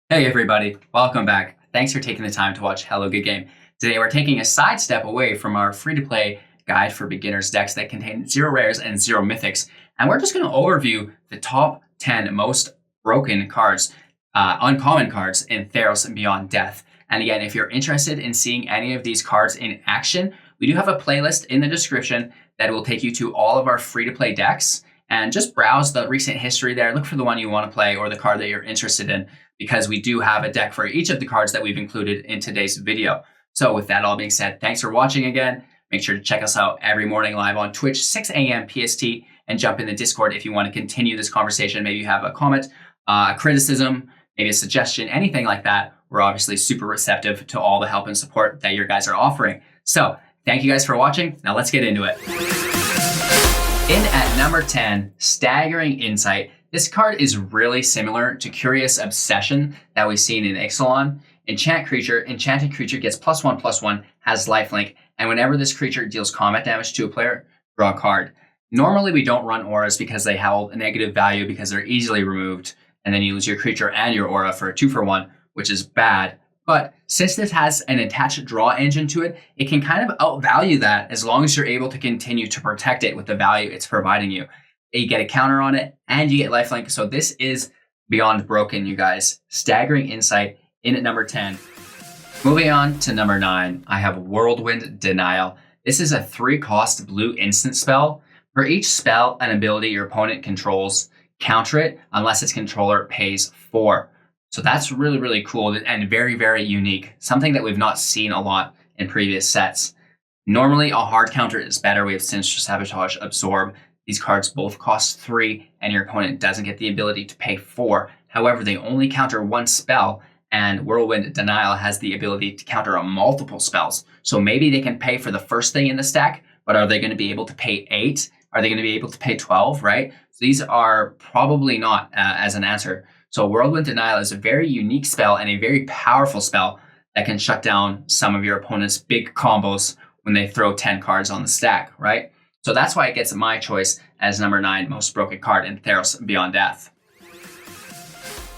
Hey everybody, welcome back. Thanks for taking the time to watch Hello Good Game. Today we're taking a sidestep away from our free-to-play guide for beginners decks that contain 0 rares and 0 mythics, and we're just going to overview the top 10 most broken cards, uncommon cards in Theros Beyond Death. And again, if you're interested in seeing any of these cards in action, we do have a playlist in the description that will take you to all of our free-to-play decks, and just browse the recent history there. Look for the one you want to play or the card that you're interested in, because we do have a deck for each of the cards that we've included in today's video. So with that all being said, thanks for watching again. Make sure to check us out every morning live on Twitch, 6 a.m. PST, and jump in the Discord if you want to continue this conversation. Maybe you have a comment, criticism, maybe a suggestion, anything like that. We're obviously super receptive to all the help and support that you guys are offering. So thank you guys for watching. Now let's get into it. In at number 10, Staggering Insight. This card is really similar to Curious Obsession that we've seen in Ixalan. Enchanted creature gets +1/+1, has lifelink, and whenever this creature deals combat damage to a player, draw a card. Normally we don't run auras because they have a negative value because they're easily removed, and then you lose your creature and your aura for a 2-for-1, which is bad. But since this has an attached draw engine to it, it can kind of outvalue that as long as you're able to continue to protect it with the value it's providing you. You get a counter on it and you get lifelink. So this is beyond broken, you guys. Staggering Insight in at number 10. Moving on to number 9, I have Whirlwind Denial. This is a 3-cost blue instant spell. For each spell and ability your opponent controls, counter it unless its controller pays 4. So that's really, really cool and very, very unique. Something that we've not seen a lot in previous sets. Normally, a hard counter is better. We have Sinister Sabotage, Absorb. These cards both cost 3, and your opponent doesn't get the ability to pay 4. However, they only counter 1 spell, and Whirlwind Denial has the ability to counter multiple spells. So maybe they can pay for the first thing in the stack, but are they going to be able to pay 8? Are they going to be able to pay 12, right? So these are probably not as an answer. So Whirlwind Denial is a very unique spell and a very powerful spell that can shut down some of your opponent's big combos when they throw 10 cards on the stack, right? So that's why it gets my choice as number 9 most broken card in Theros Beyond Death.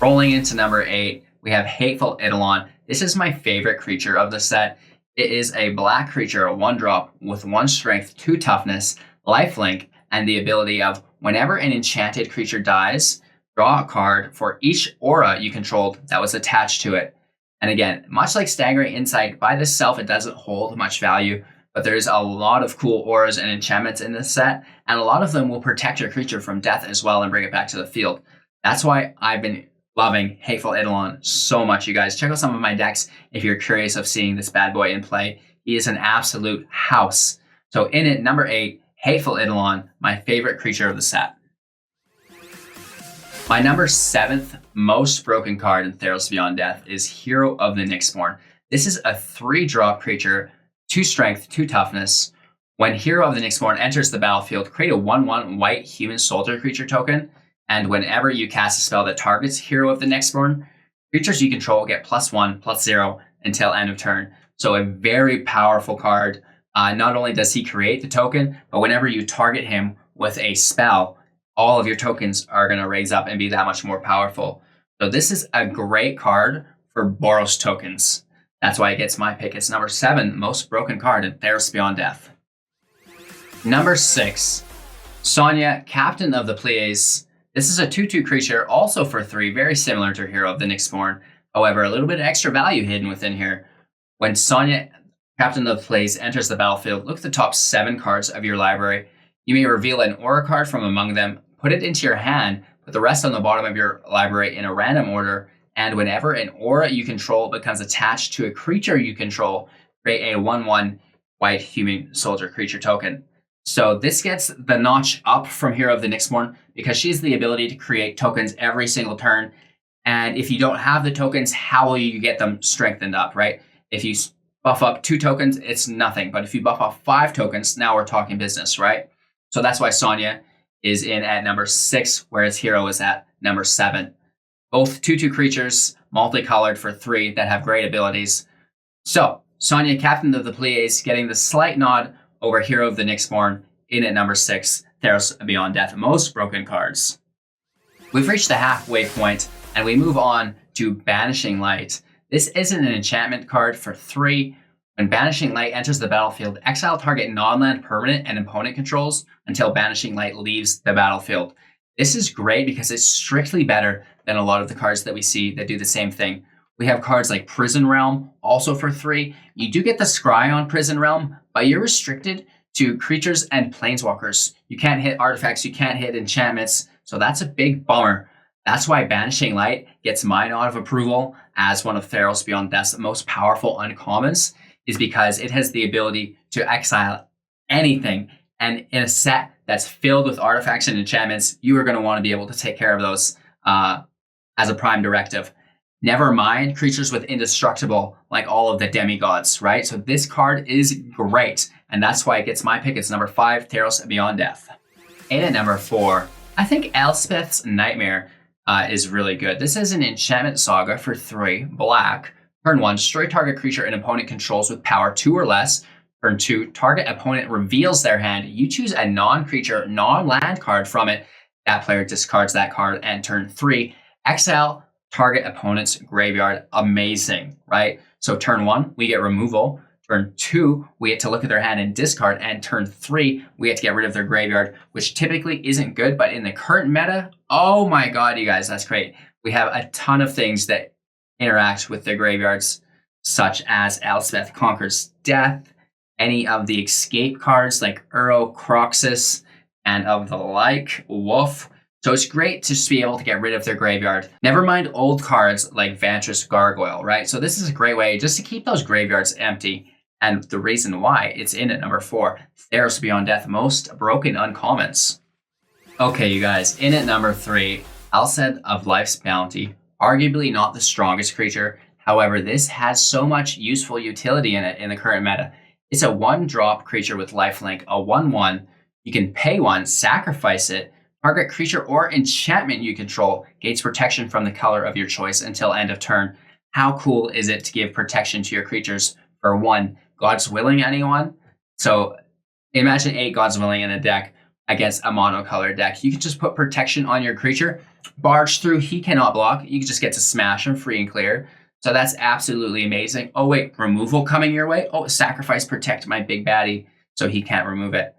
Rolling into number 8, we have Hateful Eidolon. This is my favorite creature of the set. It is a black creature, a 1-drop with 1 strength, 2 toughness, lifelink, and the ability of whenever an enchanted creature dies, draw a card for each aura you controlled that was attached to it. And again, much like Staggering Insight, by itself it doesn't hold much value, but there's a lot of cool auras and enchantments in this set, and a lot of them will protect your creature from death as well and bring it back to the field. That's why I've been loving Hateful Eidolon so much, you guys. Check out some of my decks if you're curious of seeing this bad boy in play. He is an absolute house. So in at number 8, Hateful Eidolon, my favorite creature of the set. My number 7th most broken card in Theros Beyond Death is Hero of the Nyxborn. This is a 3-drop creature, 2 strength, 2 toughness. When Hero of the Nyxborn enters the battlefield, create a 1/1 white human soldier creature token, and whenever you cast a spell that targets Hero of the Nyxborn, creatures you control get +1/+0 until end of turn. So a very powerful card. Not only does he create the token, but whenever you target him with a spell, all of your tokens are going to raise up and be that much more powerful. So this is a great card for Boros tokens. That's why it gets my pick. It's number 7 most broken card in Theros Beyond Death. Number 6, Sonia, Captain of the Pleiades. This is a 2/2 creature, also for 3, very similar to Hero of the Nyxborn. However, a little bit of extra value hidden within here. When Sonia, Captain of the Pleiades, enters the battlefield, look at the top 7 cards of your library. You may reveal an aura card from among them, put it into your hand, put the rest on the bottom of your library in a random order, and whenever an aura you control becomes attached to a creature you control, create a 1/1 white human soldier creature token. So this gets the notch up from Hero of the Nyxborn because she has the ability to create tokens every single turn. And if you don't have the tokens, how will you get them strengthened up, right? If you buff up 2 tokens, it's nothing. But if you buff up 5 tokens, now we're talking business, right? So that's why Sonia is in at number 6, whereas Hero is at number 7. Both 2/2 creatures, multicolored for 3 that have great abilities. So Sonia, Captain of the Pleiades, getting the slight nod over Hero of the Nyxborn in at number 6, Theros Beyond Death, most broken cards. We've reached the halfway point, and we move on to Banishing Light. This isn't an enchantment card for 3. When Banishing Light enters the battlefield, exile target non-land permanent and opponent controls until Banishing Light leaves the battlefield. This is great because it's strictly better than a lot of the cards that we see that do the same thing. We have cards like Prison Realm, also for 3. You do get the Scry on Prison Realm, but you're restricted to creatures and planeswalkers. You can't hit artifacts, you can't hit enchantments, so that's a big bummer. That's why Banishing Light gets my nod of approval as one of Theros Beyond Death's most powerful uncommons, is because it has the ability to exile anything. And in a set that's filled with artifacts and enchantments, you are going to want to be able to take care of those as a prime directive. Never mind creatures with indestructible, like all of the demigods, right? So this card is great, and that's why it gets my pick. It's number 5, Theros Beyond Death. And at number 4, I think Elspeth's Nightmare is really good. This is an enchantment saga for 3, black. Turn 1, destroy target creature an opponent controls with power 2 or less. Turn 2, target opponent reveals their hand. You choose a non-creature, non-land card from it. That player discards that card. And turn 3, exile target opponent's graveyard. Amazing, right? So turn 1, we get removal. Turn 2, we get to look at their hand and discard. And turn 3, we get to get rid of their graveyard, which typically isn't good. But in the current meta, oh my god, you guys, that's great. We have a ton of things that interact with the graveyards, such as Elspeth Conquers Death, any of the escape cards like Croxus, and of the like, Woof. So it's great to just be able to get rid of their graveyard. Never mind old cards like Vantress Gargoyle, right? So this is a great way just to keep those graveyards empty. And the reason why it's in at number 4, Theros Beyond Death, most broken uncommons. Okay, you guys, in at number 3, Elspeth of Life's Bounty. Arguably not the strongest creature. However, this has so much useful utility in it in the current meta. It's a 1-drop creature with lifelink, a 1/1. You can pay 1, sacrifice it. Target creature or enchantment you control gains protection from the color of your choice until end of turn. How cool is it to give protection to your creatures for 1? God's Willing, anyone? So imagine 8 God's Willing in a deck against a monocolored deck. You can just put protection on your creature. Barge through, he cannot block. You just get to smash him free and clear. So that's absolutely amazing. Oh wait, removal coming your way? Oh, sacrifice, protect my big baddie so he can't remove it.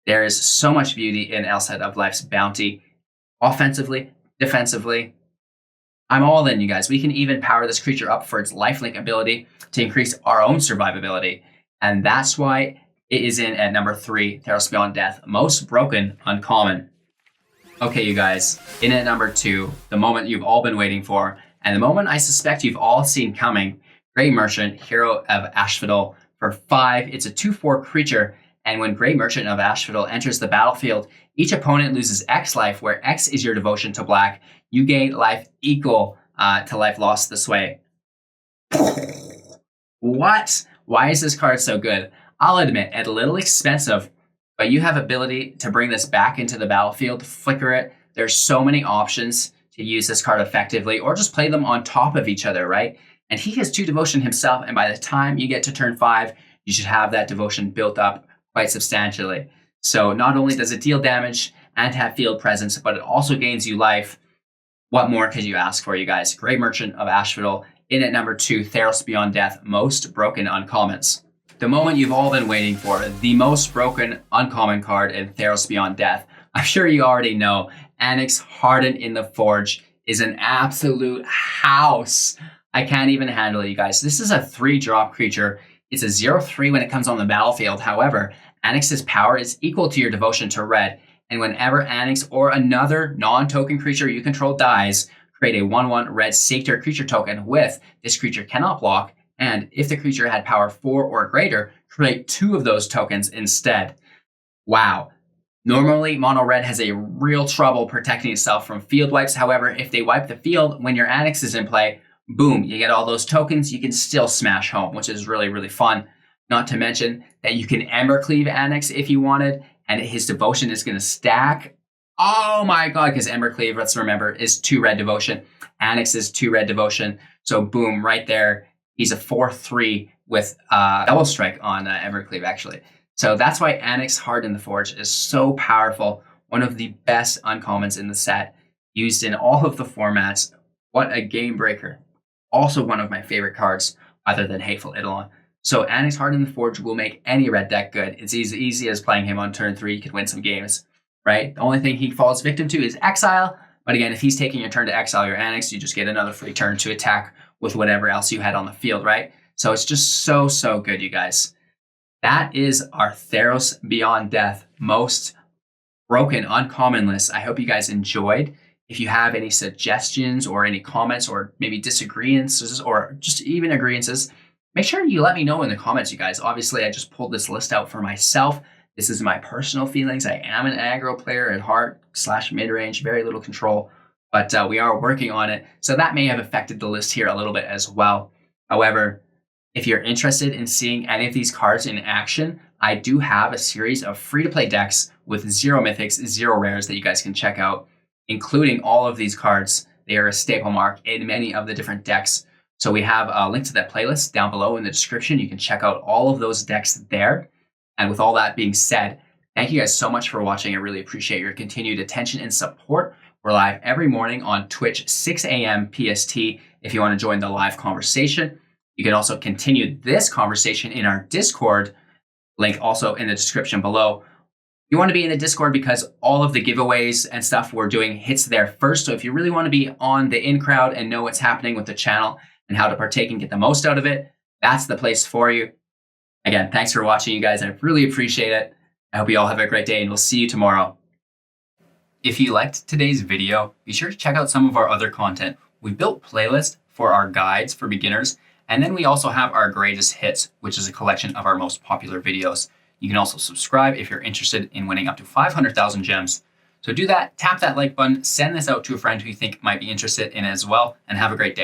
There is so much beauty in Elspeth of Life's Bounty. Offensively, defensively, I'm all in, you guys. We can even power this creature up for its lifelink ability to increase our own survivability. And that's why it is in at number 3, Theros Beyond Death, most broken uncommon. Okay, you guys, in at number 2, the moment you've all been waiting for, and the moment I suspect you've all seen coming, Grey Merchant, Hero of Asphodel. For 5, it's a 2/4 creature, and when Grey Merchant of Asphodel enters the battlefield, each opponent loses X life, where X is your devotion to black. You gain life equal to life lost this way. What? Why is this card so good? I'll admit, it's a little expensive, but you have ability to bring this back into the battlefield, flicker it. There's so many options to use this card effectively, or just play them on top of each other, right? And he has 2 devotion himself, and by the time you get to turn 5, you should have that devotion built up quite substantially. So not only does it deal damage and have field presence, but it also gains you life. What more could you ask for, you guys? Grey Merchant of Asphodel, in at number 2, Theros Beyond Death, most broken uncommons. The moment you've all been waiting for, the most broken uncommon card in Theros Beyond Death. I'm sure you already know, Onyx Hardened in the Forge is an absolute house. I can't even handle it, you guys. This is a 3-drop creature. It's a 0/3 when it comes on the battlefield. However, Onyx's power is equal to your devotion to red. And whenever Onyx or another non-token creature you control dies, create a 1/1 red Satyr creature token with this creature cannot block. And if the creature had power 4 or greater, create 2 of those tokens instead. Wow. Normally, mono red has a real trouble protecting itself from field wipes. However, if they wipe the field when your Onyx is in play, boom, you get all those tokens. You can still smash home, which is really, really fun. Not to mention that you can Embercleave Onyx if you wanted, and his devotion is going to stack. Oh my god, because Embercleave, let's remember, is 2 red devotion. Onyx is 2 red devotion. So boom, right there. He's a 4/3 with double strike on Embercleave, actually. So that's why Onyx Hardened in the Forge is so powerful. One of the best uncommons in the set, used in all of the formats. What a game breaker. also one of my favorite cards other than Hateful Eidolon. So Annex Heart in the Forge will make any red deck good. It's easy as playing him on turn 3. You could win some games, right? The only thing he falls victim to is exile. But again, if he's taking your turn to exile your Annex, you just get another free turn to attack with whatever else you had on the field, right? So it's just so good, you guys. That is our Theros Beyond Death most broken uncommon list. I hope you guys enjoyed. If you have any suggestions or any comments or maybe disagreements or just even agreements, make sure you let me know in the comments, you guys. Obviously, I just pulled this list out for myself. This is my personal feelings. I am an aggro player at heart / mid-range, very little control, but we are working on it. So that may have affected the list here a little bit as well. However, if you're interested in seeing any of these cards in action, I do have a series of free-to-play decks with 0 mythics, 0 rares that you guys can check out, including all of these cards. They are a staple mark in many of the different decks. So we have a link to that playlist down below in the description. You can check out all of those decks there. And with all that being said, thank you guys so much for watching. I really appreciate your continued attention and support. We're live every morning on Twitch, 6 a.m. PST. If you want to join the live conversation, you can also continue this conversation in our Discord, link also in the description below. You want to be in the Discord because all of the giveaways and stuff we're doing hits there first. So if you really want to be on the in crowd and know what's happening with the channel and how to partake and get the most out of it, that's the place for you. Again, thanks for watching, you guys. I really appreciate it. I hope you all have a great day, and we'll see you tomorrow. If you liked today's video, be sure to check out some of our other content. We built playlists for our guides for beginners, and then we also have our greatest hits, which is a collection of our most popular videos. You can also subscribe if you're interested in winning up to 500,000 gems. So do that, tap that like button, send this out to a friend who you think might be interested in it as well, and have a great day.